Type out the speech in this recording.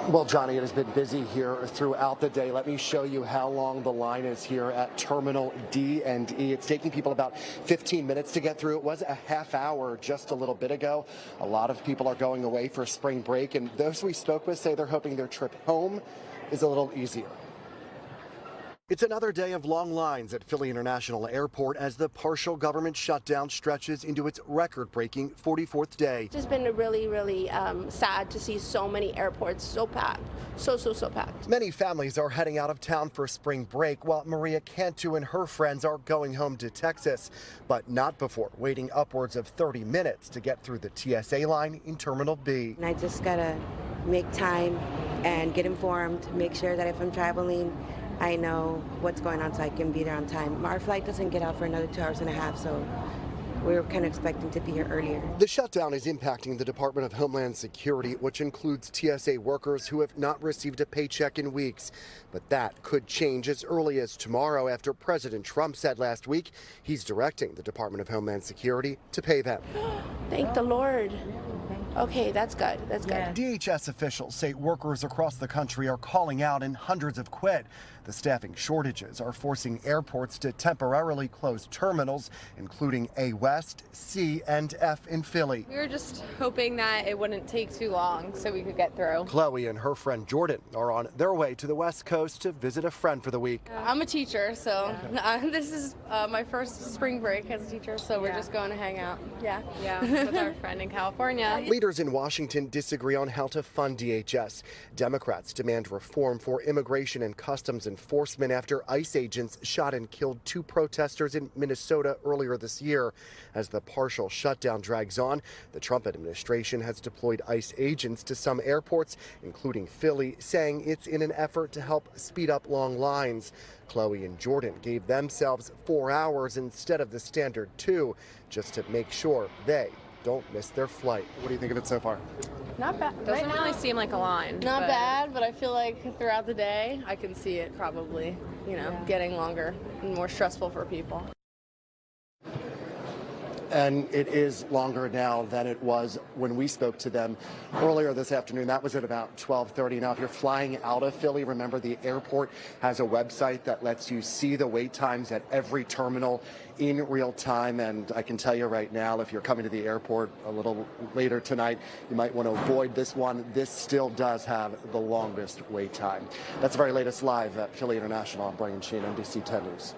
Well, Johnny, it has been busy here throughout the day. Let me show you how long the line is here at Terminal D and E. It's taking people about 15 minutes to get through. It was a half hour just a little bit ago. A lot of people are going away for spring break, and those we spoke with say they're hoping their trip home is a little easier. It's another day of long lines at Philly International Airport as the partial government shutdown stretches into its record-breaking 44th day. It's just been really sad to see so many airports so packed, so packed. Many families are heading out of town for spring break, while Maria Cantu and her friends are going home to Texas, but not before waiting upwards of 30 minutes to get through the TSA line in Terminal B. And I just gotta make time and get informed, make sure that if I'm traveling, I know what's going on so I can be there on time. Our flight doesn't get out for another 2.5 hours, so we're kind of expecting to be here earlier. The shutdown is impacting the Department of Homeland Security, which includes TSA workers who have not received a paycheck in weeks. But that could change as early as tomorrow after President Trump said last week he's directing the Department of Homeland Security to pay them. Thank the Lord. Okay, that's good. That's good. Yeah. DHS officials say workers across the country are calling out and hundreds have quit. The staffing shortages are forcing airports to temporarily close terminals, including A West, C, and F in Philly. We were just hoping that it wouldn't take too long so we could get through. Chloe and her friend Jordan are on their way to the West Coast to visit a friend for the week. I'm a teacher, so this is my first spring break as a teacher, so we're just going to hang out. Yeah, with our friend in California. Leaders in Washington disagree on how to fund DHS. Democrats demand reform for immigration and customs enforcement after ICE agents shot and killed 2 protesters in Minnesota earlier this year. As the partial shutdown drags on, the Trump administration has deployed ICE agents to some airports, including Philly, saying it's in an effort to help speed up long lines. Chloe and Jordan gave themselves 4 hours instead of the standard 2, just to make sure they don't miss their flight. What do you think of it so far? Not bad. Doesn't really seem like a line. Not bad, but I feel like throughout the day, I can see it probably, getting longer and more stressful for people. And it is longer now than it was when we spoke to them earlier this afternoon. That was at about 12:30. Now, if you're flying out of Philly, remember the airport has a website that lets you see the wait times at every terminal in real time. And I can tell you right now, if you're coming to the airport a little later tonight, you might want to avoid this one. This still does have the longest wait time. That's the very latest live at Philly International. I'm Brian Sheehan, NBC 10 News.